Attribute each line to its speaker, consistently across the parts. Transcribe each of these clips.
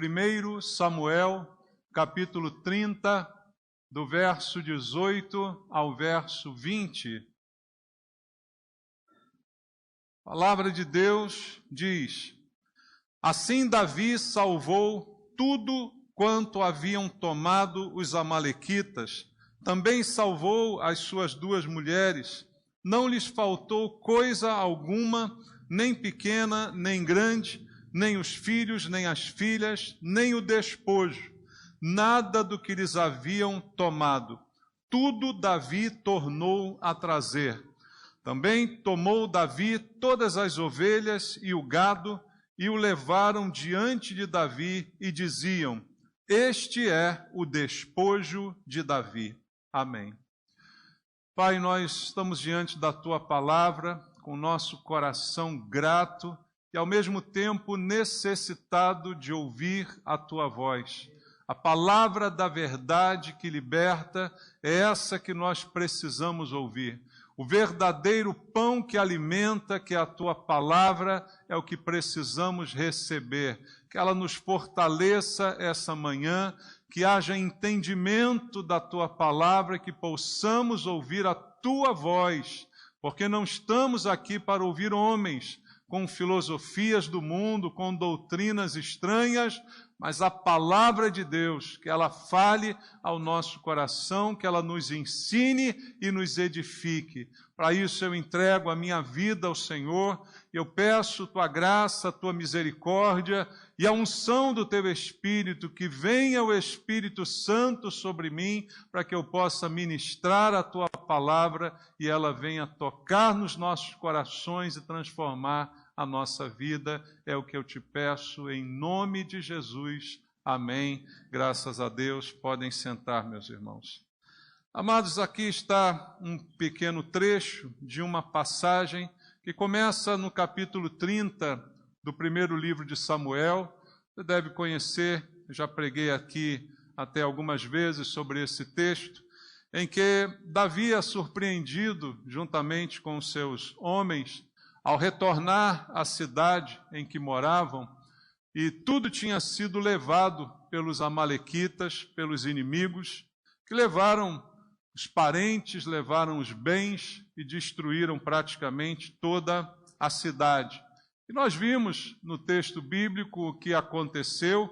Speaker 1: 1 Samuel, capítulo 30, do verso 18 ao verso 20. A palavra de Deus diz: Assim Davi salvou tudo quanto haviam tomado os amalequitas. Também salvou as suas 2 mulheres. Não lhes faltou coisa alguma, nem pequena, nem grande, nem os filhos, nem as filhas, nem o despojo, nada do que lhes haviam tomado. Tudo Davi tornou a trazer. Também tomou Davi todas as ovelhas e o gado, e o levaram diante de Davi, e diziam: Este é o despojo de Davi. Amém. Pai, nós estamos diante da Tua palavra, com nosso coração grato e ao mesmo tempo necessitado de ouvir a Tua voz. A palavra da verdade que liberta é essa que nós precisamos ouvir. O verdadeiro pão que alimenta, que é a Tua palavra, é o que precisamos receber. Que ela nos fortaleça essa manhã, que haja entendimento da Tua palavra, que possamos ouvir a Tua voz, porque não estamos aqui para ouvir homens com filosofias do mundo, com doutrinas estranhas, mas a palavra de Deus, que ela fale ao nosso coração, que ela nos ensine e nos edifique. Para isso eu entrego a minha vida ao Senhor, eu peço Tua graça, Tua misericórdia e a unção do Teu Espírito, que venha o Espírito Santo sobre mim, para que eu possa ministrar a Tua palavra e ela venha tocar nos nossos corações e transformar a nossa vida. É o que eu te peço em nome de Jesus. Amém. Graças a Deus. Podem sentar, meus irmãos. Amados, aqui está um pequeno trecho de uma passagem que começa no capítulo 30 do primeiro livro de Samuel. Você deve conhecer, eu já preguei aqui até algumas vezes sobre esse texto, em que Davi é surpreendido, juntamente com os seus homens, ao retornar à cidade em que moravam, e tudo tinha sido levado pelos amalequitas, pelos inimigos, que levaram os parentes, levaram os bens e destruíram praticamente toda a cidade. E nós vimos no texto bíblico o que aconteceu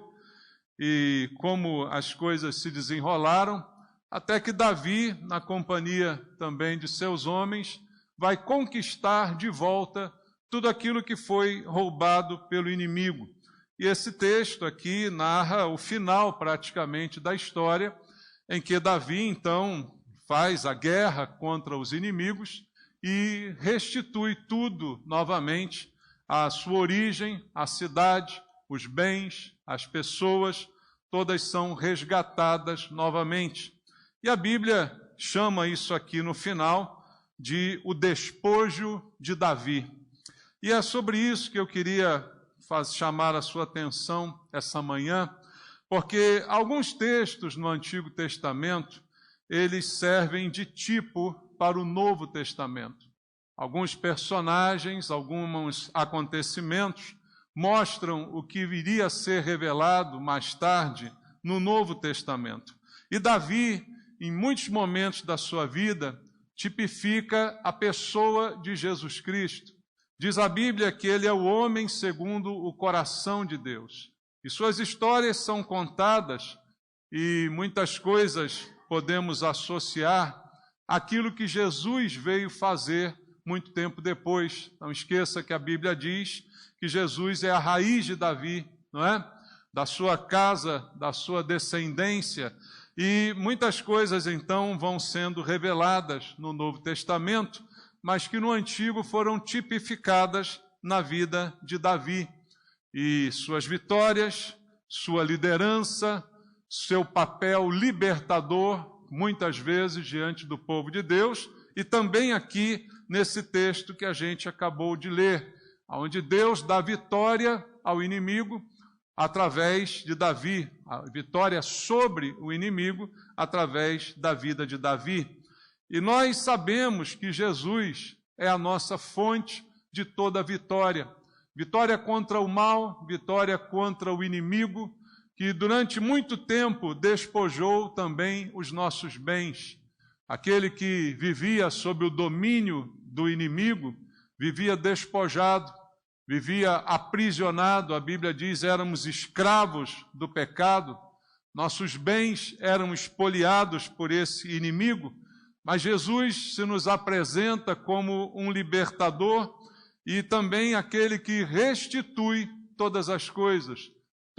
Speaker 1: e como as coisas se desenrolaram, até que Davi, na companhia também de seus homens, vai conquistar de volta tudo aquilo que foi roubado pelo inimigo. E esse texto aqui narra o final praticamente da história, em que Davi então faz a guerra contra os inimigos e restitui tudo novamente à sua origem, a cidade, os bens, as pessoas, todas são resgatadas novamente. E a Bíblia chama isso aqui no final de o despojo de Davi. E é sobre isso que eu queria chamar a sua atenção essa manhã, porque alguns textos no Antigo Testamento, eles servem de tipo para o Novo Testamento. Alguns personagens, alguns acontecimentos mostram o que viria a ser revelado mais tarde no Novo Testamento. E Davi, em muitos momentos da sua vida, tipifica a pessoa de Jesus Cristo. Diz a Bíblia que ele é o homem segundo o coração de Deus. E suas histórias são contadas e muitas coisas podemos associar àquilo que Jesus veio fazer muito tempo depois. Não esqueça que a Bíblia diz que Jesus é a raiz de Davi, não é? Da sua casa, da sua descendência. E muitas coisas então vão sendo reveladas no Novo Testamento, mas que no Antigo foram tipificadas na vida de Davi. E suas vitórias, sua liderança, seu papel libertador, muitas vezes diante do povo de Deus, e também aqui nesse texto que a gente acabou de ler, onde Deus dá vitória ao inimigo através de Davi, a vitória sobre o inimigo através da vida de Davi. E nós sabemos que Jesus é a nossa fonte de toda vitória. Vitória contra o mal, vitória contra o inimigo, que durante muito tempo despojou também os nossos bens. Aquele que vivia sob o domínio do inimigo, vivia despojado, vivia aprisionado. A Bíblia diz, éramos escravos do pecado, nossos bens eram espoliados por esse inimigo, mas Jesus se nos apresenta como um libertador e também aquele que restitui todas as coisas.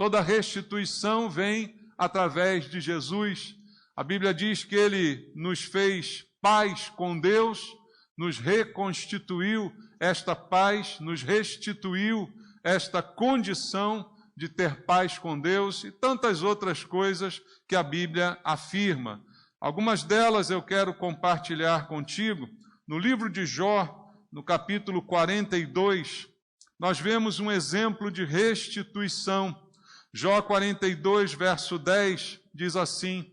Speaker 1: Toda restituição vem através de Jesus. A Bíblia diz que Ele nos fez paz com Deus, nos reconstituiu esta paz, nos restituiu esta condição de ter paz com Deus e tantas outras coisas que a Bíblia afirma. Algumas delas eu quero compartilhar contigo. No livro de Jó, no capítulo 42, nós vemos um exemplo de restituição. Jó 42, verso 10, diz assim: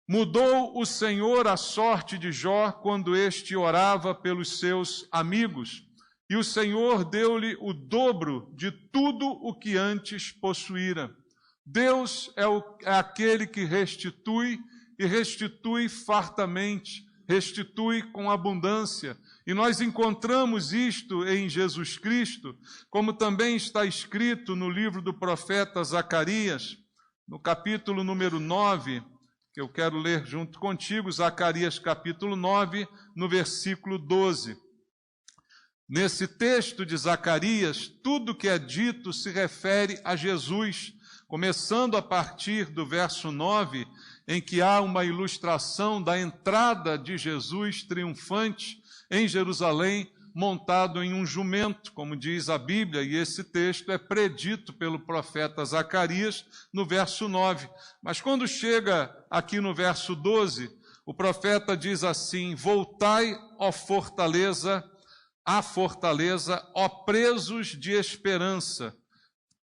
Speaker 1: Mudou o Senhor a sorte de Jó quando este orava pelos seus amigos, e o Senhor deu-lhe o dobro de tudo o que antes possuíra. Deus é aquele que restitui, e restitui fartamente, restitui com abundância. E nós encontramos isto em Jesus Cristo, como também está escrito no livro do profeta Zacarias, no capítulo número 9, que eu quero ler junto contigo, Zacarias capítulo 9, no versículo 12. Nesse texto de Zacarias, tudo que é dito se refere a Jesus, começando a partir do verso 9, em que há uma ilustração da entrada de Jesus triunfante em Jerusalém, montado em um jumento, como diz a Bíblia, e esse texto é predito pelo profeta Zacarias no verso 9. Mas quando chega aqui no verso 12, o profeta diz assim: Voltai, ó fortaleza, à fortaleza, ó presos de esperança.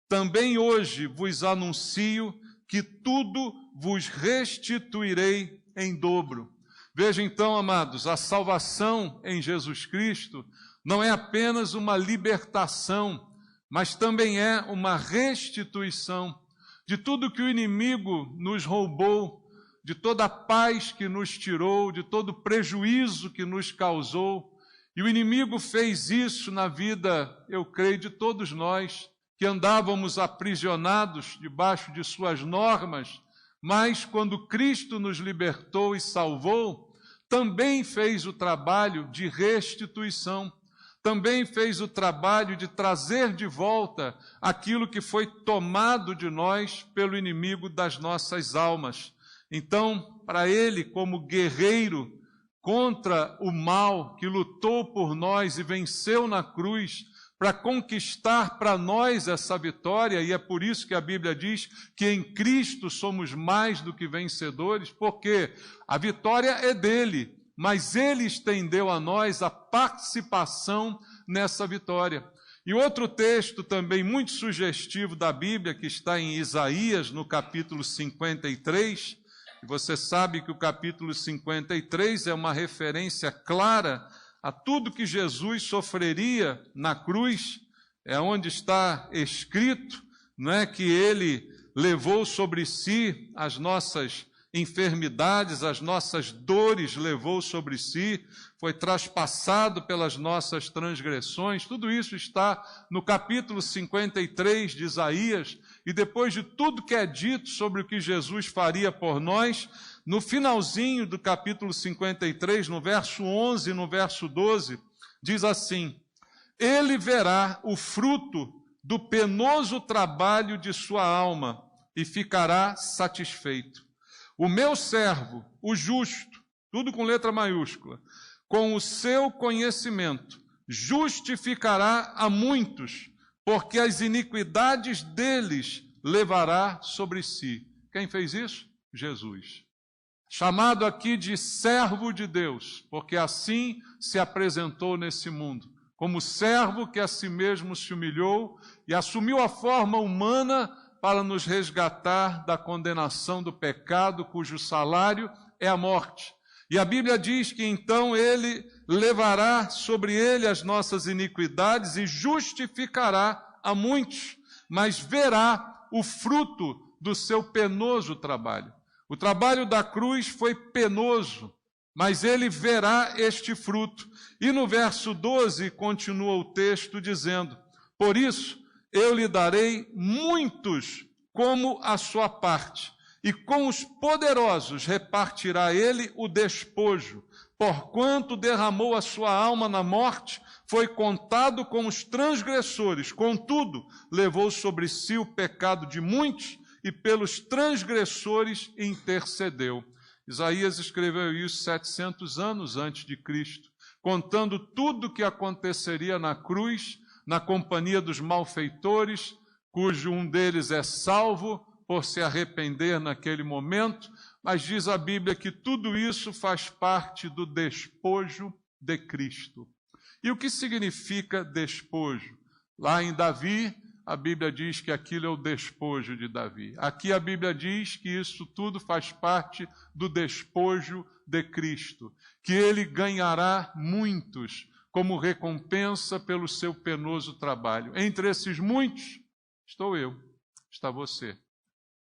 Speaker 1: Também hoje vos anuncio que tudo vos restituirei em dobro. Veja então, amados, a salvação em Jesus Cristo não é apenas uma libertação, mas também é uma restituição de tudo que o inimigo nos roubou, de toda a paz que nos tirou, de todo o prejuízo que nos causou. E o inimigo fez isso na vida, eu creio, de todos nós, que andávamos aprisionados debaixo de suas normas, mas quando Cristo nos libertou e salvou, também fez o trabalho de restituição, também fez o trabalho de trazer de volta aquilo que foi tomado de nós pelo inimigo das nossas almas. Então, para ele, como guerreiro contra o mal, que lutou por nós e venceu na cruz, para conquistar para nós essa vitória, e é por isso que a Bíblia diz que em Cristo somos mais do que vencedores, porque a vitória é dele, mas ele estendeu a nós a participação nessa vitória. E outro texto também muito sugestivo da Bíblia, que está em Isaías, no capítulo 53, e você sabe que o capítulo 53 é uma referência clara a tudo que Jesus sofreria na cruz, é onde está escrito, não é, que ele levou sobre si as nossas enfermidades, as nossas dores levou sobre si, foi traspassado pelas nossas transgressões. Tudo isso está no capítulo 53 de Isaías, e depois de tudo que é dito sobre o que Jesus faria por nós, no finalzinho do capítulo 53, no verso 11 e no verso 12, diz assim: Ele verá o fruto do penoso trabalho de sua alma e ficará satisfeito. O meu servo, o justo, tudo com letra maiúscula, com o seu conhecimento, justificará a muitos, porque as iniquidades deles levará sobre si. Quem fez isso? Jesus. Chamado aqui de servo de Deus, porque assim se apresentou nesse mundo, como servo que a si mesmo se humilhou e assumiu a forma humana para nos resgatar da condenação do pecado, cujo salário é a morte. E a Bíblia diz que então ele levará sobre ele as nossas iniquidades e justificará a muitos, mas verá o fruto do seu penoso trabalho. O trabalho da cruz foi penoso, mas ele verá este fruto. E no verso 12 continua o texto dizendo: por isso eu lhe darei muitos como a sua parte, e com os poderosos repartirá ele o despojo. Porquanto derramou a sua alma na morte, foi contado com os transgressores. Contudo, levou sobre si o pecado de muitos e pelos transgressores intercedeu. Isaías escreveu isso 700 anos antes de Cristo, contando tudo o que aconteceria na cruz, na companhia dos malfeitores, cujo um deles é salvo por se arrepender naquele momento, mas diz a Bíblia que tudo isso faz parte do despojo de Cristo. E o que significa despojo? Lá em Davi, a Bíblia diz que aquilo é o despojo de Davi. Aqui a Bíblia diz que isso tudo faz parte do despojo de Cristo, que ele ganhará muitos como recompensa pelo seu penoso trabalho. Entre esses muitos, estou eu, está você.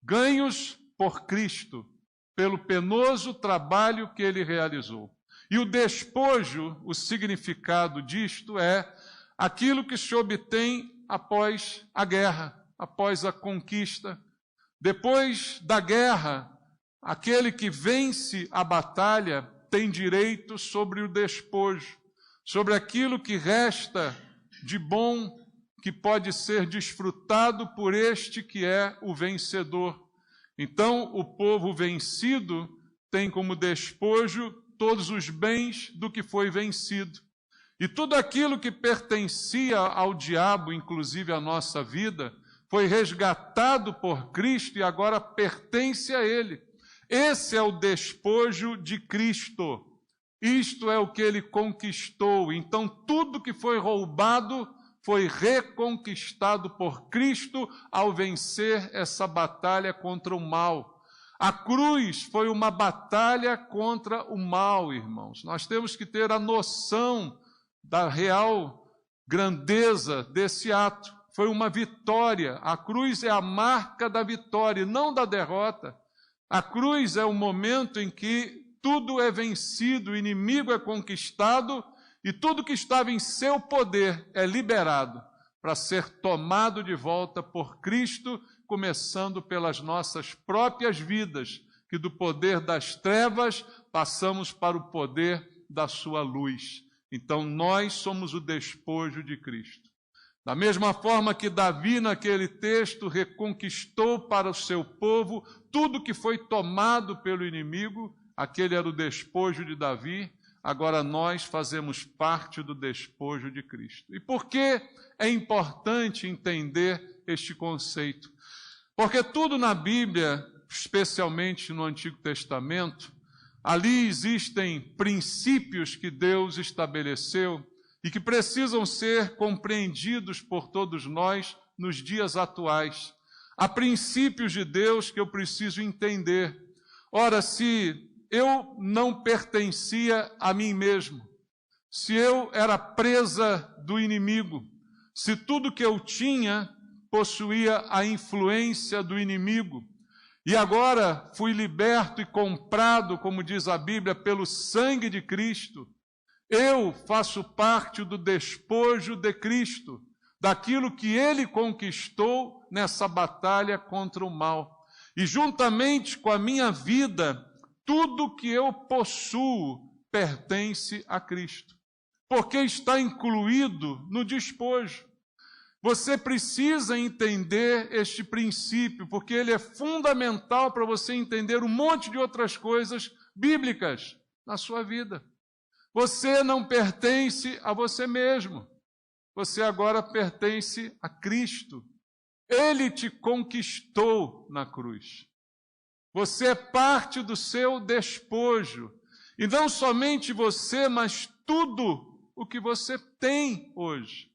Speaker 1: Ganhos por Cristo, pelo penoso trabalho que ele realizou. E o despojo, o significado disto é aquilo que se obtém após a guerra, após a conquista. Depois da guerra, aquele que vence a batalha tem direito sobre o despojo, sobre aquilo que resta de bom que pode ser desfrutado por este que é o vencedor. Então, o povo vencido tem como despojo todos os bens do que foi vencido. E tudo aquilo que pertencia ao diabo, inclusive a nossa vida, foi resgatado por Cristo e agora pertence a Ele. Esse é o despojo de Cristo. Isto é o que Ele conquistou. Então, tudo que foi roubado foi reconquistado por Cristo ao vencer essa batalha contra o mal. A cruz foi uma batalha contra o mal, irmãos. Nós temos que ter a noção da real grandeza desse ato. Foi uma vitória. A cruz é a marca da vitória, não da derrota. A cruz é o momento em que tudo é vencido, o inimigo é conquistado e tudo que estava em seu poder é liberado para ser tomado de volta por Cristo, começando pelas nossas próprias vidas, que do poder das trevas passamos para o poder da sua luz. Então nós somos o despojo de Cristo. Da mesma forma que Davi, naquele texto, reconquistou para o seu povo tudo que foi tomado pelo inimigo, aquele era o despojo de Davi, agora nós fazemos parte do despojo de Cristo. E por que é importante entender este conceito? Porque tudo na Bíblia, especialmente no Antigo Testamento, ali existem princípios que Deus estabeleceu e que precisam ser compreendidos por todos nós nos dias atuais. Há princípios de Deus que eu preciso entender. Ora, se eu não pertencia a mim mesmo, se eu era presa do inimigo, se tudo que eu tinha possuía a influência do inimigo, e agora fui liberto e comprado, como diz a Bíblia, pelo sangue de Cristo, eu faço parte do despojo de Cristo, daquilo que Ele conquistou nessa batalha contra o mal. E juntamente com a minha vida, tudo que eu possuo pertence a Cristo, porque está incluído no despojo. Você precisa entender este princípio, porque ele é fundamental para você entender um monte de outras coisas bíblicas na sua vida. Você não pertence a você mesmo, você agora pertence a Cristo. Ele te conquistou na cruz. Você é parte do seu despojo. E não somente você, mas tudo o que você tem hoje.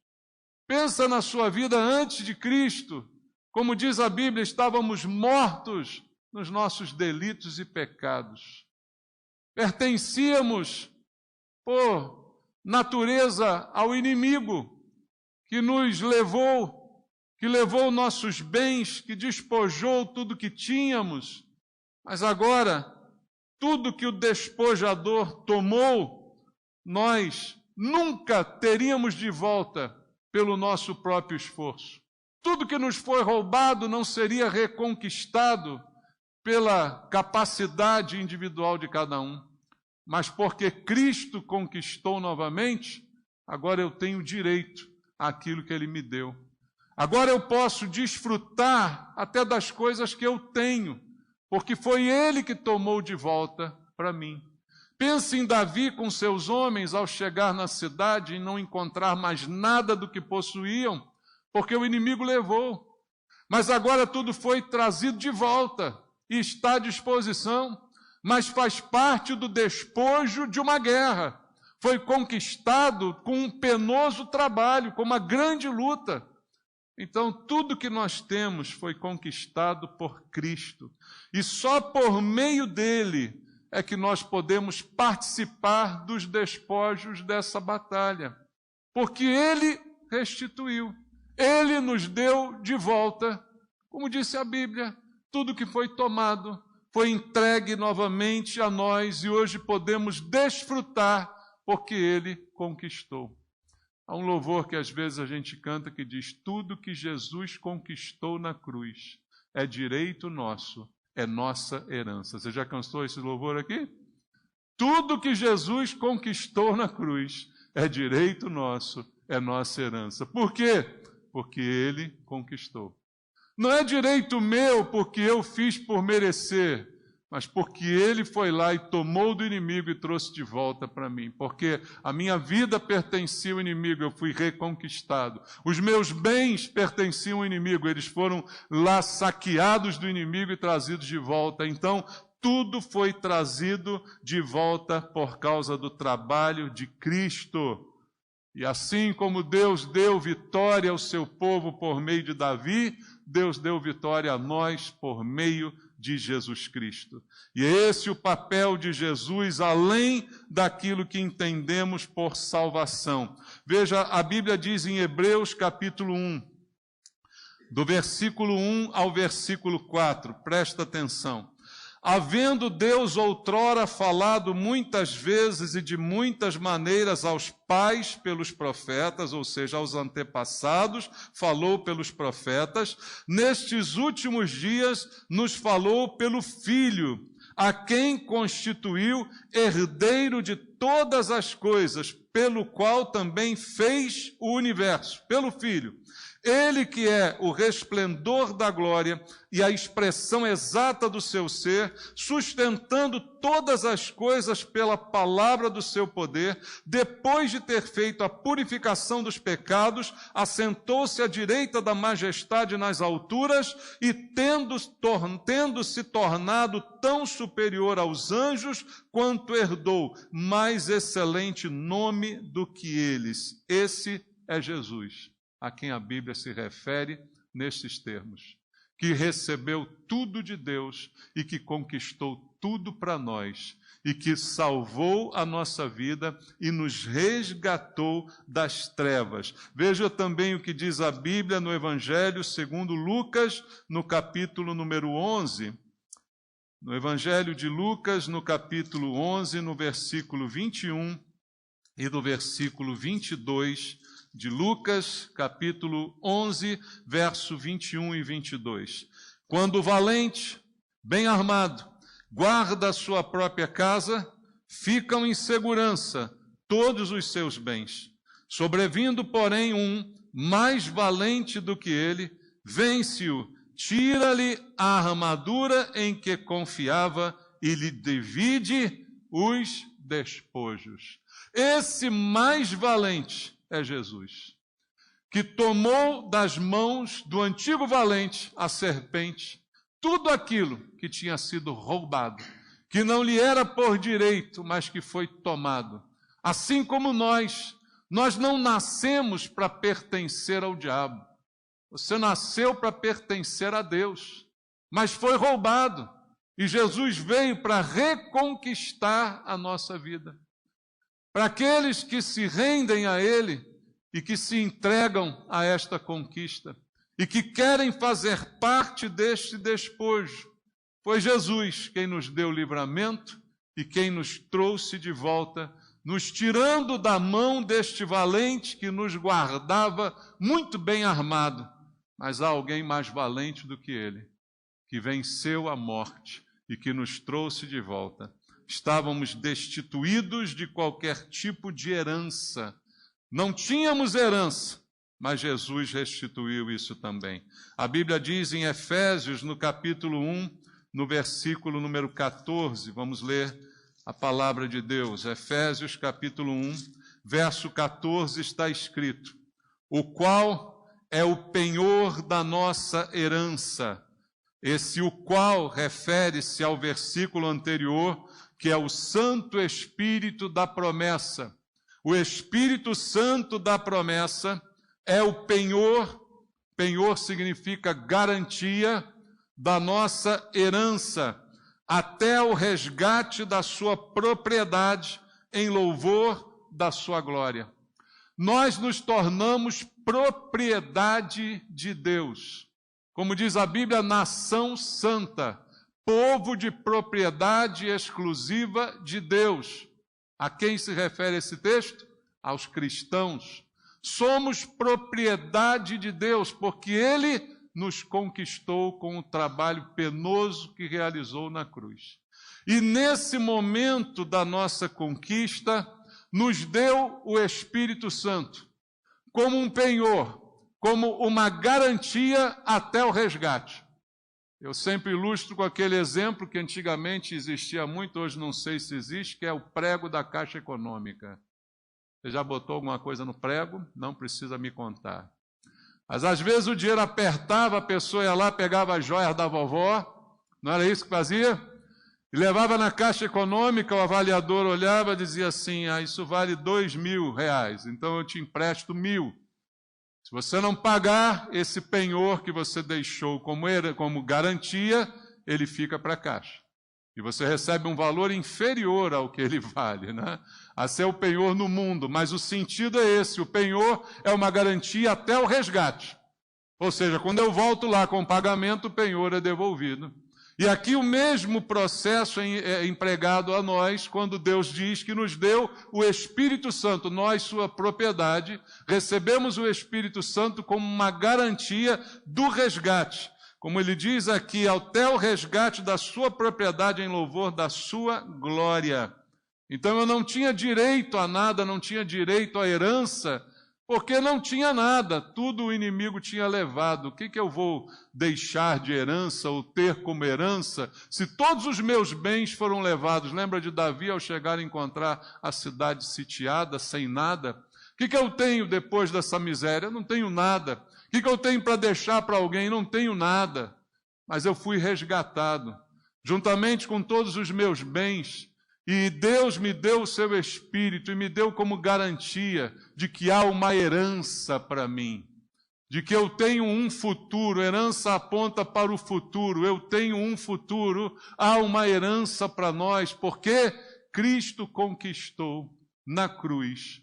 Speaker 1: Pensa na sua vida antes de Cristo. Como diz a Bíblia, estávamos mortos nos nossos delitos e pecados. Pertencíamos, por natureza, ao inimigo, que nos levou que levou nossos bens, que despojou tudo que tínhamos, mas agora, tudo que o despojador tomou, nós nunca teríamos de volta pelo nosso próprio esforço. Tudo que nos foi roubado não seria reconquistado pela capacidade individual de cada um, mas porque Cristo conquistou novamente, agora eu tenho direito àquilo que Ele me deu. Agora eu posso desfrutar até das coisas que eu tenho, porque foi Ele que tomou de volta para mim. Pense em Davi com seus homens ao chegar na cidade e não encontrar mais nada do que possuíam, porque o inimigo levou. Mas agora tudo foi trazido de volta e está à disposição, mas faz parte do despojo de uma guerra. Foi conquistado com um penoso trabalho, com uma grande luta. Então, tudo que nós temos foi conquistado por Cristo. E só por meio dele é que nós podemos participar dos despojos dessa batalha. Porque ele restituiu. Ele nos deu de volta, como disse a Bíblia, tudo que foi tomado foi entregue novamente a nós e hoje podemos desfrutar porque ele conquistou. Há um louvor que às vezes a gente canta que diz: tudo que Jesus conquistou na cruz é direito nosso, é nossa herança. Você já cansou esse louvor aqui? Tudo que Jesus conquistou na cruz é direito nosso, é nossa herança. Por quê? Porque Ele conquistou. Não é direito meu porque eu fiz por merecer, mas porque Ele foi lá e tomou do inimigo e trouxe de volta para mim. Porque a minha vida pertencia ao inimigo, eu fui reconquistado. Os meus bens pertenciam ao inimigo, eles foram lá saqueados do inimigo e trazidos de volta. Então, tudo foi trazido de volta por causa do trabalho de Cristo. E assim como Deus deu vitória ao seu povo por meio de Davi, Deus deu vitória a nós por meio de Jesus Cristo. E é esse o papel de Jesus, além daquilo que entendemos por salvação. Veja, a Bíblia diz em Hebreus capítulo 1, do versículo 1 ao versículo 4, presta atenção. Havendo Deus outrora falado muitas vezes e de muitas maneiras aos pais pelos profetas, ou seja, aos antepassados, falou pelos profetas, nestes últimos dias nos falou pelo Filho, a quem constituiu herdeiro de todas as coisas, pelo qual também fez o universo, pelo Filho. Ele que é o resplendor da glória e a expressão exata do seu ser, sustentando todas as coisas pela palavra do seu poder, depois de ter feito a purificação dos pecados, assentou-se à direita da majestade nas alturas e tendo-se tornado tão superior aos anjos, quanto herdou mais excelente nome do que eles. Esse é Jesus, a quem a Bíblia se refere nestes termos, que recebeu tudo de Deus e que conquistou tudo para nós, e que salvou a nossa vida e nos resgatou das trevas. Veja também o que diz a Bíblia no Evangelho segundo Lucas, no capítulo número 11. No Evangelho de Lucas, no capítulo 11, no versículo 21 e do versículo 22, de Lucas, capítulo 11, verso 21 e 22. Quando o valente, bem armado, guarda a sua própria casa, ficam em segurança todos os seus bens. Sobrevindo, porém, um mais valente do que ele, vence-o, tira-lhe a armadura em que confiava e lhe divide os despojos. Esse mais valente é Jesus, que tomou das mãos do antigo valente, a serpente, tudo aquilo que tinha sido roubado, que não lhe era por direito, mas que foi tomado. Assim como nós não nascemos para pertencer ao diabo. Você nasceu para pertencer a Deus, mas foi roubado. E Jesus veio para reconquistar a nossa vida. Para aqueles que se rendem a Ele e que se entregam a esta conquista. e que querem fazer parte deste despojo. Foi Jesus quem nos deu livramento e quem nos trouxe de volta, nos tirando da mão deste valente que nos guardava muito bem armado. Mas há alguém mais valente do que ele, que venceu a morte e que nos trouxe de volta. Estávamos destituídos de qualquer tipo de herança. Não tínhamos herança, mas Jesus restituiu isso também. A Bíblia diz em Efésios, no capítulo 1, no versículo número 14, vamos ler a palavra de Deus. Efésios, capítulo 1, verso 14, está escrito: o qual é o penhor da nossa herança. Esse o qual refere-se ao versículo anterior, que é o Santo Espírito da promessa. O Espírito Santo da promessa é o penhor. Penhor significa garantia da nossa herança, até o resgate da sua propriedade, em louvor da sua glória. Nós nos tornamos propriedade de Deus. Como diz a Bíblia, nação santa, povo de propriedade exclusiva de Deus. A quem se refere esse texto? Aos cristãos. Somos propriedade de Deus, porque Ele nos conquistou com o trabalho penoso que realizou na cruz. E nesse momento da nossa conquista, nos deu o Espírito Santo, como um penhor, como uma garantia até o resgate. Eu sempre ilustro com aquele exemplo que antigamente existia muito, hoje não sei se existe, que é o prego da Caixa Econômica. Você já botou alguma coisa no prego? Não precisa me contar. Mas às vezes o dinheiro apertava, a pessoa ia lá, pegava as joias da vovó, não era isso que fazia? E levava na Caixa Econômica, o avaliador olhava e dizia assim: isso vale R$2.000, então eu te empresto 1.000. Se você não pagar esse penhor que você deixou como garantia, ele fica para a Caixa. E você recebe um valor inferior ao que ele vale, né? Assim é o penhor no mundo, mas o sentido é esse: o penhor é uma garantia até o resgate. Ou seja, quando eu volto lá com o pagamento, o penhor é devolvido. E aqui o mesmo processo é empregado a nós, quando Deus diz que nos deu o Espírito Santo, nós, sua propriedade, recebemos o Espírito Santo como uma garantia do resgate. Como ele diz aqui, até o resgate da sua propriedade em louvor da sua glória. Então eu não tinha direito a nada, não tinha direito à herança, porque não tinha nada, tudo o inimigo tinha levado. O que eu vou deixar de herança ou ter como herança, se todos os meus bens foram levados? Lembra de Davi ao chegar a encontrar a cidade sitiada, sem nada? O que eu tenho depois dessa miséria? Eu não tenho nada. O que eu tenho para deixar para alguém? Não tenho nada. Mas eu fui resgatado, juntamente com todos os meus bens. E Deus me deu o seu Espírito e me deu como garantia de que há uma herança para mim, de que eu tenho um futuro. Herança aponta para o futuro. Eu tenho um futuro, há uma herança para nós, porque Cristo conquistou na cruz,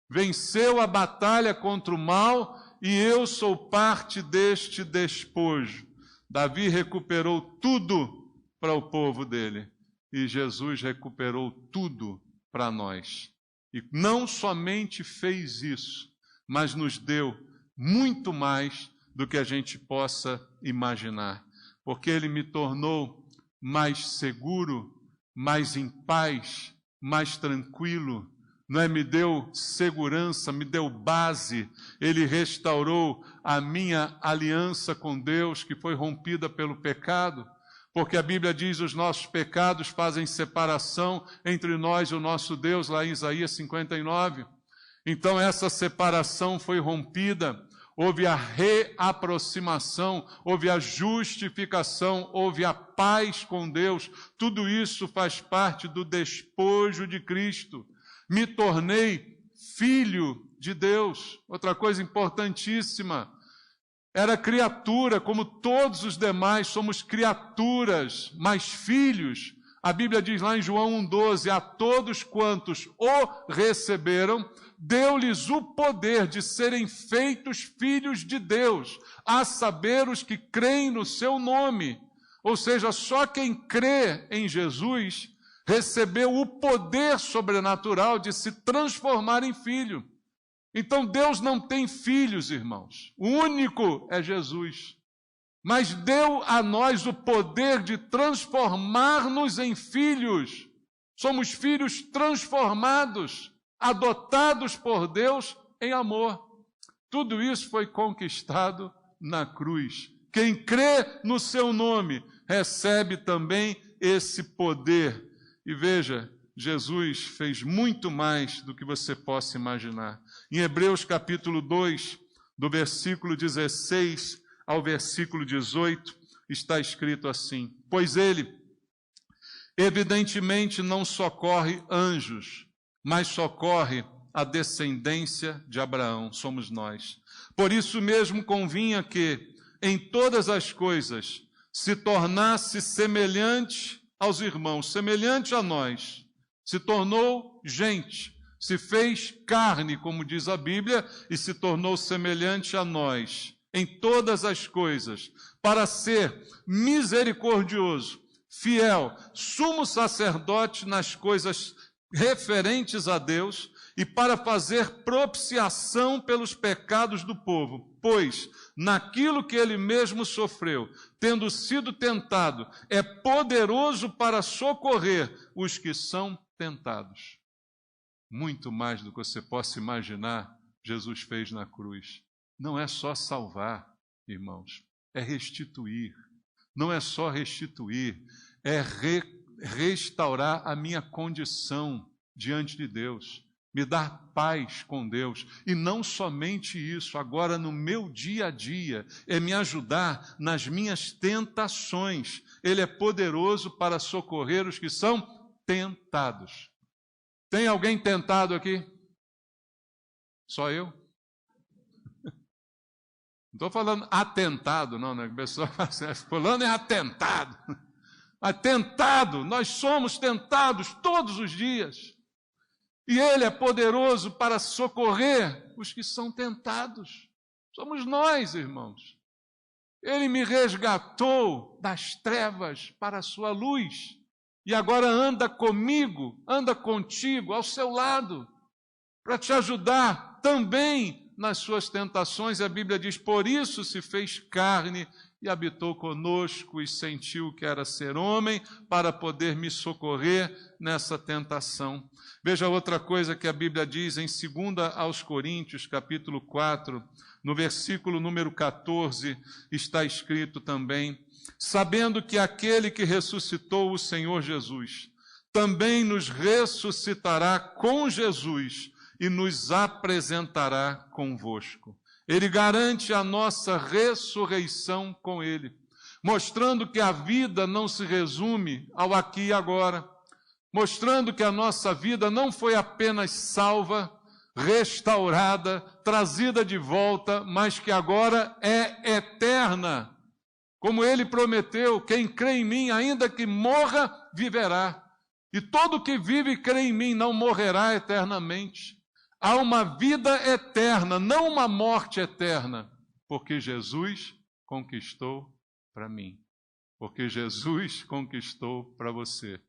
Speaker 1: venceu a batalha contra o mal e eu sou parte deste despojo. Davi recuperou tudo para o povo dele. E Jesus recuperou tudo para nós. E não somente fez isso, mas nos deu muito mais do que a gente possa imaginar. Porque Ele me tornou mais seguro, mais em paz, mais tranquilo. Não é? Me deu segurança, me deu base. Ele restaurou a minha aliança com Deus, que foi rompida pelo pecado. Porque a Bíblia diz: os nossos pecados fazem separação entre nós e o nosso Deus, lá em Isaías 59. Então essa separação foi rompida, houve a reaproximação, houve a justificação, houve a paz com Deus. Tudo isso faz parte do despojo de Cristo. Me tornei filho de Deus. Outra coisa importantíssima: era criatura, como todos os demais, somos criaturas, mas filhos, A Bíblia diz lá em João 1,12, a todos quantos o receberam, deu-lhes o poder de serem feitos filhos de Deus, a saber os que creem no seu nome. Ou seja, só quem crê em Jesus recebeu o poder sobrenatural de se transformar em filho. Então Deus não tem filhos, irmãos. O único é Jesus. Mas deu a nós o poder de transformar-nos em filhos. Somos filhos transformados, adotados por Deus em amor. Tudo isso foi conquistado na cruz. Quem crê no seu nome recebe também esse poder. E veja, Jesus fez muito mais do que você possa imaginar. Em Hebreus capítulo 2, do versículo 16 ao versículo 18, está escrito assim: pois ele, evidentemente, não socorre anjos, mas socorre a descendência de Abraão, somos nós. Por isso mesmo convinha que, em todas as coisas, se tornasse semelhante aos irmãos, semelhante a nós. Se tornou gente, se fez carne, como diz a Bíblia, e se tornou semelhante a nós, em todas as coisas, para ser misericordioso, fiel, sumo sacerdote nas coisas referentes a Deus e para fazer propiciação pelos pecados do povo. Pois, naquilo que ele mesmo sofreu, tendo sido tentado, é poderoso para socorrer os que são tentados. Muito mais do que você possa imaginar, Jesus fez na cruz. Não é só salvar, irmãos, é restituir. Não é só restituir, é restaurar a minha condição diante de Deus, me dar paz com Deus. E não somente isso, agora no meu dia a dia, é me ajudar nas minhas tentações. Ele é poderoso para socorrer os que são tentados. Tem alguém tentado aqui? Só eu? Não estou falando atentado, não, né? A pessoa fala assim, fulano é atentado. Atentado, nós somos tentados todos os dias. E Ele é poderoso para socorrer os que são tentados. Somos nós, irmãos. Ele me resgatou das trevas para a sua luz. E agora anda comigo, anda contigo, ao seu lado, para te ajudar também nas suas tentações. A Bíblia diz, por isso se fez carne e habitou conosco e sentiu o que era ser homem para poder me socorrer nessa tentação. Veja outra coisa que a Bíblia diz em 2 aos Coríntios, capítulo 4, no versículo número 14, está escrito também, sabendo que aquele que ressuscitou o Senhor Jesus também nos ressuscitará com Jesus e nos apresentará convosco. Ele garante a nossa ressurreição com Ele, mostrando que a vida não se resume ao aqui e agora, mostrando que a nossa vida não foi apenas salva, restaurada, trazida de volta, mas que agora é eterna. Como Ele prometeu, quem crê em mim, ainda que morra, viverá. E todo que vive e crê em mim não morrerá eternamente. Há uma vida eterna, não uma morte eterna, porque Jesus conquistou para mim, porque Jesus conquistou para você,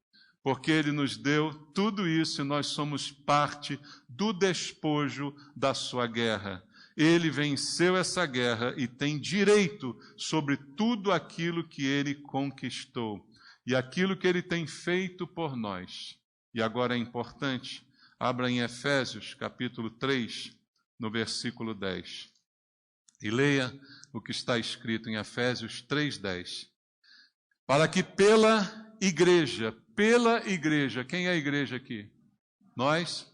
Speaker 1: porque Ele nos deu tudo isso e nós somos parte do despojo da sua guerra. Ele venceu essa guerra e tem direito sobre tudo aquilo que Ele conquistou e aquilo que Ele tem feito por nós. E agora é importante, abra em Efésios, capítulo 3, no versículo 10. E leia o que está escrito em Efésios 3:10. Para que pela igreja, quem é a igreja aqui? Nós.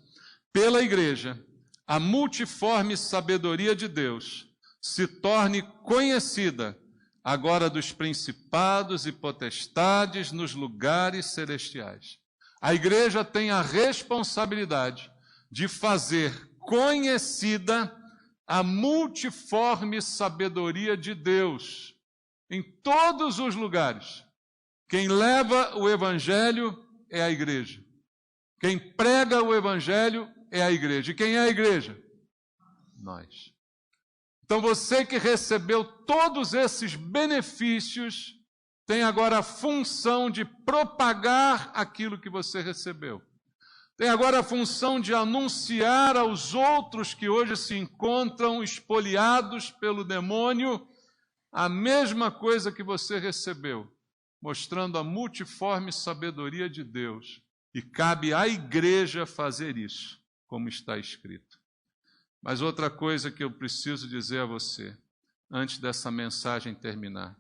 Speaker 1: Pela igreja, a multiforme sabedoria de Deus se torne conhecida agora dos principados e potestades nos lugares celestiais. A igreja tem a responsabilidade de fazer conhecida a multiforme sabedoria de Deus em todos os lugares. Quem leva o Evangelho é a igreja. Quem prega o Evangelho é a igreja. E quem é a igreja? Nós. Então você que recebeu todos esses benefícios, tem agora a função de propagar aquilo que você recebeu. Tem agora a função de anunciar aos outros que hoje se encontram espoliados pelo demônio a mesma coisa que você recebeu, mostrando a multiforme sabedoria de Deus. E cabe à igreja fazer isso, como está escrito. Mas outra coisa que eu preciso dizer a você, antes dessa mensagem terminar,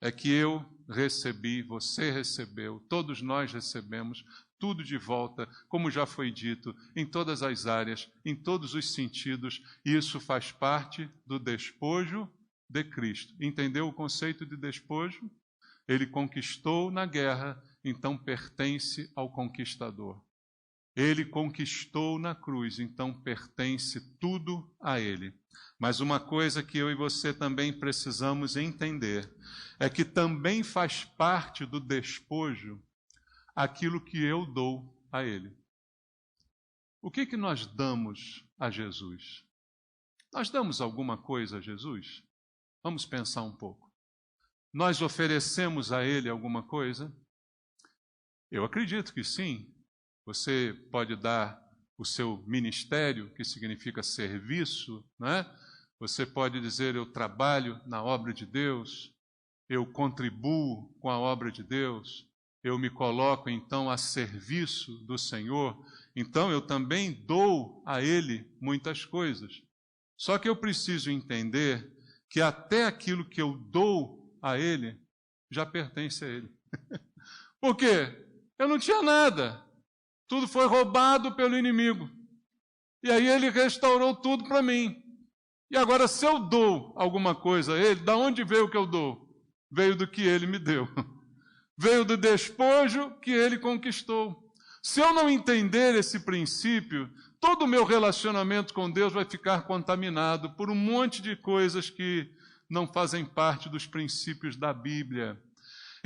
Speaker 1: é que eu recebi, você recebeu, todos nós recebemos tudo de volta, como já foi dito, em todas as áreas, em todos os sentidos, e isso faz parte do despojo de Cristo. Entendeu o conceito de despojo? Ele conquistou na guerra, então pertence ao conquistador. Ele conquistou na cruz, então pertence tudo a Ele. Mas uma coisa que eu e você também precisamos entender é que também faz parte do despojo aquilo que eu dou a Ele. O que nós damos a Jesus? Nós damos alguma coisa a Jesus? Vamos pensar um pouco. Nós oferecemos a Ele alguma coisa? Eu acredito que sim. Você pode dar o seu ministério, que significa serviço, né? Você pode dizer, eu trabalho na obra de Deus, eu contribuo com a obra de Deus, eu me coloco então a serviço do Senhor, então eu também dou a Ele muitas coisas. Só que eu preciso entender que até aquilo que eu dou a Ele já pertence a Ele. Por quê? Eu não tinha nada. Tudo foi roubado pelo inimigo. E aí Ele restaurou tudo para mim. E agora, se eu dou alguma coisa a Ele, da onde veio o que eu dou? Veio do que Ele me deu. Veio do despojo que Ele conquistou. Se eu não entender esse princípio, todo o meu relacionamento com Deus vai ficar contaminado por um monte de coisas que não fazem parte dos princípios da Bíblia.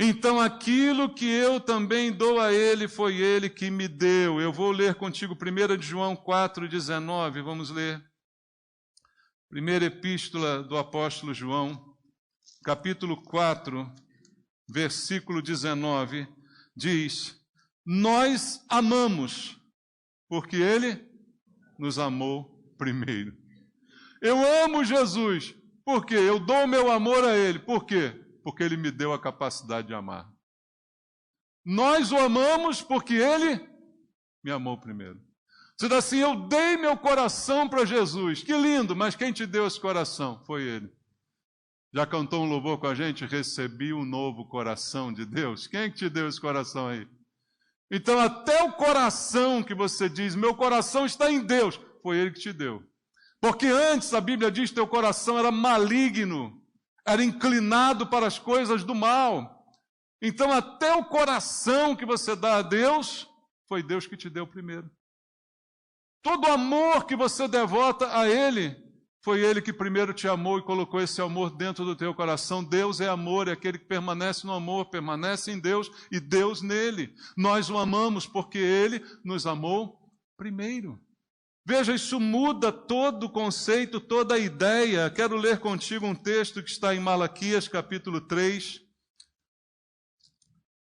Speaker 1: Então, aquilo que eu também dou a Ele, foi Ele que me deu. Eu vou ler contigo 1 João 4,19, vamos ler. Primeira epístola do apóstolo João, capítulo 4, versículo 19, diz: nós amamos, porque Ele nos amou primeiro. Eu amo Jesus, porque eu dou meu amor a Ele. Por quê? Porque Ele me deu a capacidade de amar. Nós o amamos porque Ele me amou primeiro. Você diz assim, eu dei meu coração para Jesus. Que lindo, mas quem te deu esse coração? Foi Ele. Já cantou um louvor com a gente? Recebi um novo coração de Deus. Quem é que te deu esse coração aí? Então até o coração que você diz, meu coração está em Deus, foi Ele que te deu. Porque antes a Bíblia diz que teu coração era maligno, era inclinado para as coisas do mal. Então até o coração que você dá a Deus, foi Deus que te deu primeiro. Todo amor que você devota a Ele, foi Ele que primeiro te amou e colocou esse amor dentro do teu coração. Deus é amor, é aquele que permanece no amor, permanece em Deus e Deus nele. Nós o amamos porque Ele nos amou primeiro. Veja, isso muda todo o conceito, toda a ideia. Quero ler contigo um texto que está em Malaquias, capítulo 3.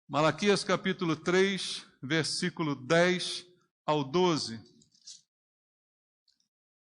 Speaker 1: Malaquias, capítulo 3, versículo 10 ao 12.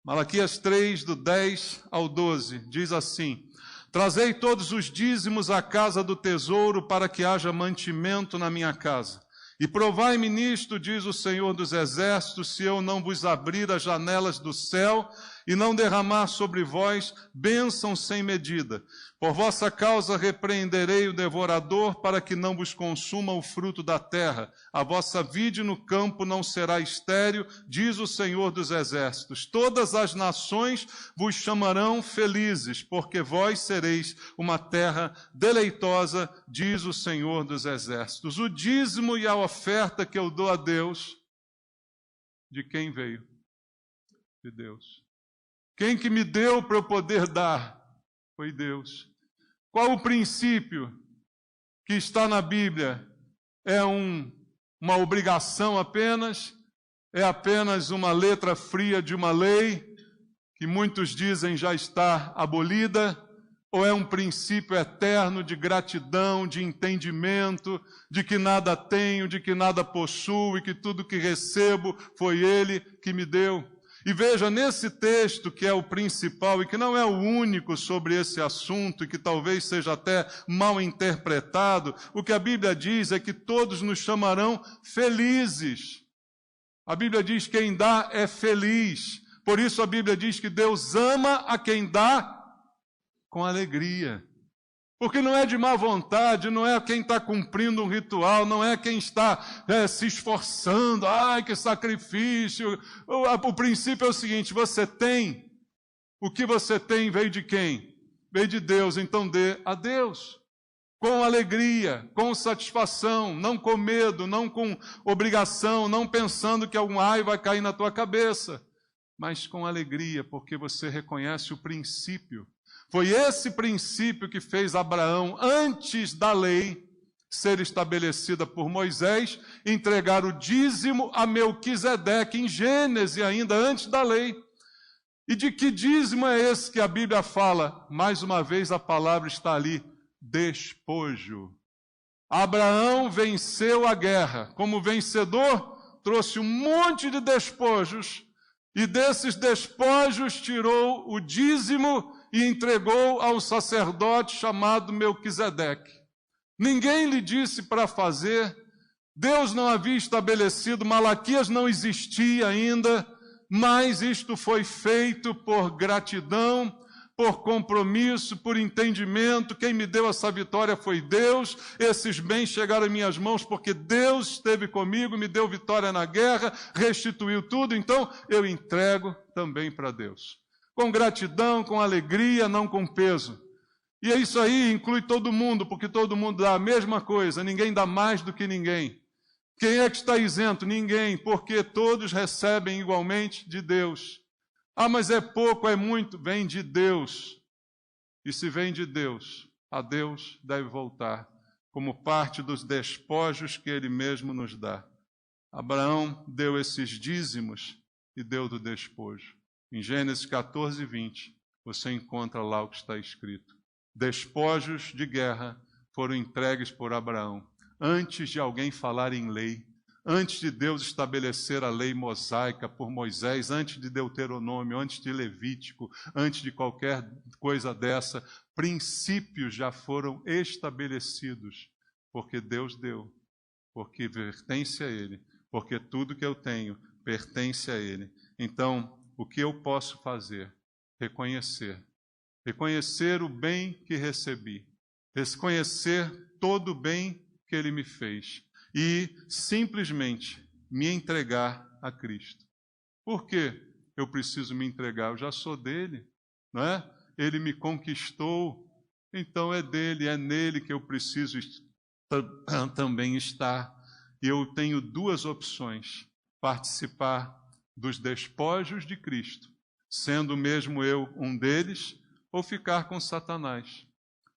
Speaker 1: Malaquias 3, do 10 ao 12, diz assim: trazei todos os dízimos à casa do tesouro, para que haja mantimento na minha casa. E provai-me nisto, diz o Senhor dos Exércitos, se eu não vos abrir as janelas do céu e não derramar sobre vós bênção sem medida. Por vossa causa repreenderei o devorador, para que não vos consuma o fruto da terra. A vossa vide no campo não será estéril, diz o Senhor dos Exércitos. Todas as nações vos chamarão felizes, porque vós sereis uma terra deleitosa, diz o Senhor dos Exércitos. O dízimo e a oferta que eu dou a Deus, de quem veio? De Deus. Quem que me deu para eu poder dar? Foi Deus. Qual o princípio? que está na Bíblia é uma obrigação apenas, é apenas uma letra fria de uma lei, que muitos dizem já está abolida, ou é um princípio eterno de gratidão, de entendimento, de que nada tenho, de que nada possuo e que tudo que recebo foi Ele que me deu. E veja, nesse texto que é o principal e que não é o único sobre esse assunto e que talvez seja até mal interpretado, o que a Bíblia diz é que todos nos chamarão felizes. A Bíblia diz que quem dá é feliz. Por isso a Bíblia diz que Deus ama a quem dá com alegria. Porque não é de má vontade, não é quem está cumprindo um ritual, não é quem está se esforçando, ai que sacrifício. O princípio é o seguinte, você tem, o que você tem veio de quem? Veio de Deus, então dê a Deus. Com alegria, com satisfação, não com medo, não com obrigação, não pensando que algum ai vai cair na tua cabeça, mas com alegria, porque você reconhece o princípio. Foi esse princípio que fez Abraão, antes da lei ser estabelecida por Moisés, entregar o dízimo a Melquisedeque, em Gênesis ainda, antes da lei. E de que dízimo é esse que a Bíblia fala? Mais uma vez a palavra está ali, despojo. Abraão venceu a guerra. Como vencedor, trouxe um monte de despojos, e desses despojos tirou o dízimo e entregou ao sacerdote chamado Melquisedeque. Ninguém lhe disse para fazer, Deus não havia estabelecido, Malaquias não existia ainda, mas isto foi feito por gratidão, por compromisso, por entendimento. Quem me deu essa vitória foi Deus. Esses bens chegaram em minhas mãos porque Deus esteve comigo, me deu vitória na guerra, restituiu tudo, então eu entrego também para Deus. Com gratidão, com alegria, não com peso. E isso aí inclui todo mundo, porque todo mundo dá a mesma coisa, ninguém dá mais do que ninguém. Quem é que está isento? Ninguém, porque todos recebem igualmente de Deus. Ah, mas é pouco, é muito? Vem de Deus. E se vem de Deus, a Deus deve voltar, como parte dos despojos que Ele mesmo nos dá. Abraão deu esses dízimos e deu do despojo. Em Gênesis 14, 20, você encontra lá o que está escrito. Despojos de guerra foram entregues por Abraão, antes de alguém falar em lei, antes de Deus estabelecer a lei mosaica por Moisés, antes de Deuteronômio, antes de Levítico, antes de qualquer coisa dessa, princípios já foram estabelecidos, porque Deus deu, porque pertence a Ele, porque tudo que eu tenho pertence a Ele. Então, o que eu posso fazer? Reconhecer o bem que recebi, reconhecer todo o bem que Ele me fez e simplesmente me entregar a Cristo. Por quê? Eu preciso me entregar, eu já sou dele, não é? Ele me conquistou, então é dele, é nele que eu preciso também estar. E eu tenho duas opções: participar dos despojos de Cristo, sendo mesmo eu um deles, ou ficar com Satanás,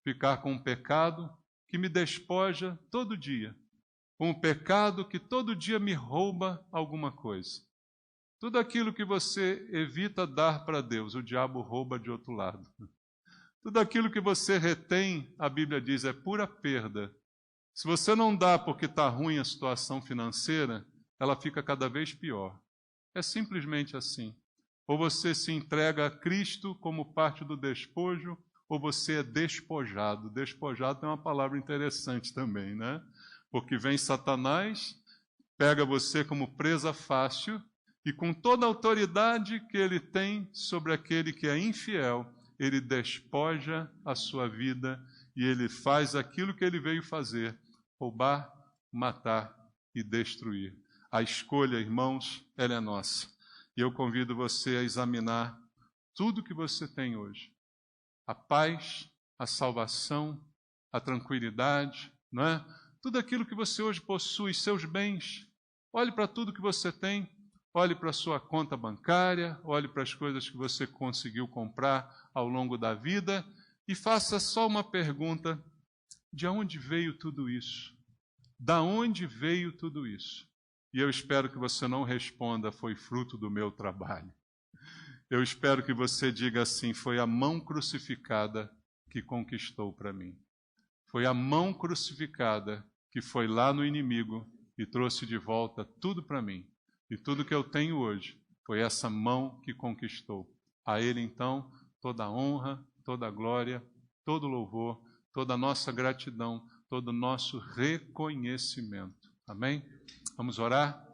Speaker 1: ficar com o pecado que me despoja todo dia, com o pecado que todo dia me rouba alguma coisa. Tudo aquilo que você evita dar para Deus, o diabo rouba de outro lado. Tudo aquilo que você retém, a Bíblia diz, é pura perda. Se você não dá porque está ruim a situação financeira, ela fica cada vez pior. É simplesmente assim. Ou você se entrega a Cristo como parte do despojo, ou você é despojado. Despojado é uma palavra interessante também, né? Porque vem Satanás, pega você como presa fácil, e com toda a autoridade que ele tem sobre aquele que é infiel, ele despoja a sua vida e ele faz aquilo que ele veio fazer: roubar, matar e destruir. A escolha, irmãos, ela é nossa. E eu convido você a examinar tudo que você tem hoje. A paz, a salvação, a tranquilidade, não é? Tudo aquilo que você hoje possui, seus bens. Olhe para tudo que você tem. Olhe para a sua conta bancária, olhe para as coisas que você conseguiu comprar ao longo da vida e faça só uma pergunta: de onde veio tudo isso? Da onde veio tudo isso? E eu espero que você não responda, foi fruto do meu trabalho. Eu espero que você diga assim, foi a mão crucificada que conquistou para mim. Foi a mão crucificada que foi lá no inimigo e trouxe de volta tudo para mim. E tudo que eu tenho hoje foi essa mão que conquistou. A Ele, então, toda a honra, toda a glória, todo o louvor, toda a nossa gratidão, todo o nosso reconhecimento. Amém? Vamos orar?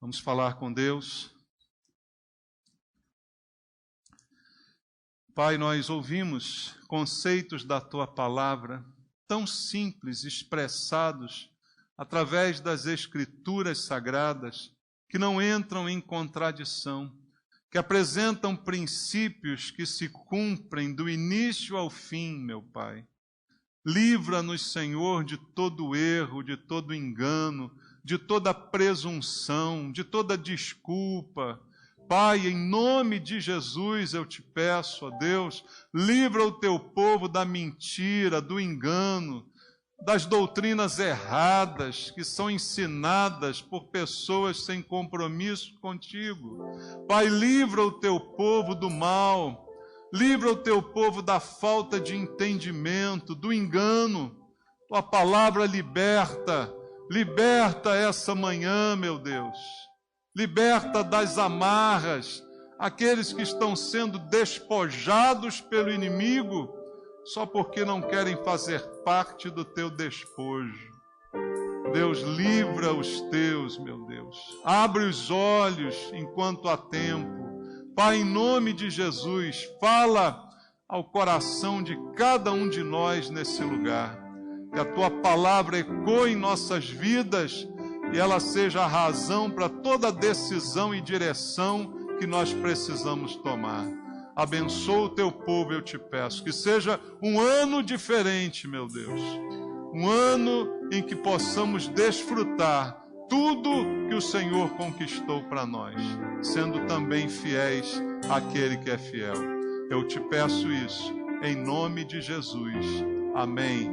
Speaker 1: Vamos falar com Deus. Pai, nós ouvimos conceitos da Tua palavra tão simples, expressados através das Escrituras sagradas, que não entram em contradição, que apresentam princípios que se cumprem do início ao fim, meu Pai. Livra-nos, Senhor, de todo erro, de todo engano, de toda presunção, de toda desculpa. Pai, em nome de Jesus eu te peço, ó Deus, livra o teu povo da mentira, do engano, das doutrinas erradas que são ensinadas por pessoas sem compromisso contigo. Pai, livra o teu povo do mal, livra o teu povo da falta de entendimento, do engano. Tua palavra liberta essa manhã, meu Deus. Liberta das amarras aqueles que estão sendo despojados pelo inimigo só porque não querem fazer parte do teu despojo. Deus, livra os teus, meu Deus. Abre os olhos enquanto há tempo. Pai, em nome de Jesus, fala ao coração de cada um de nós nesse lugar. Que a tua palavra ecoe em nossas vidas e ela seja a razão para toda decisão e direção que nós precisamos tomar. Abençoa o teu povo, eu te peço. Que seja um ano diferente, meu Deus. Um ano em que possamos desfrutar tudo que o Senhor conquistou para nós, sendo também fiéis àquele que é fiel. Eu te peço isso, em nome de Jesus. Amém.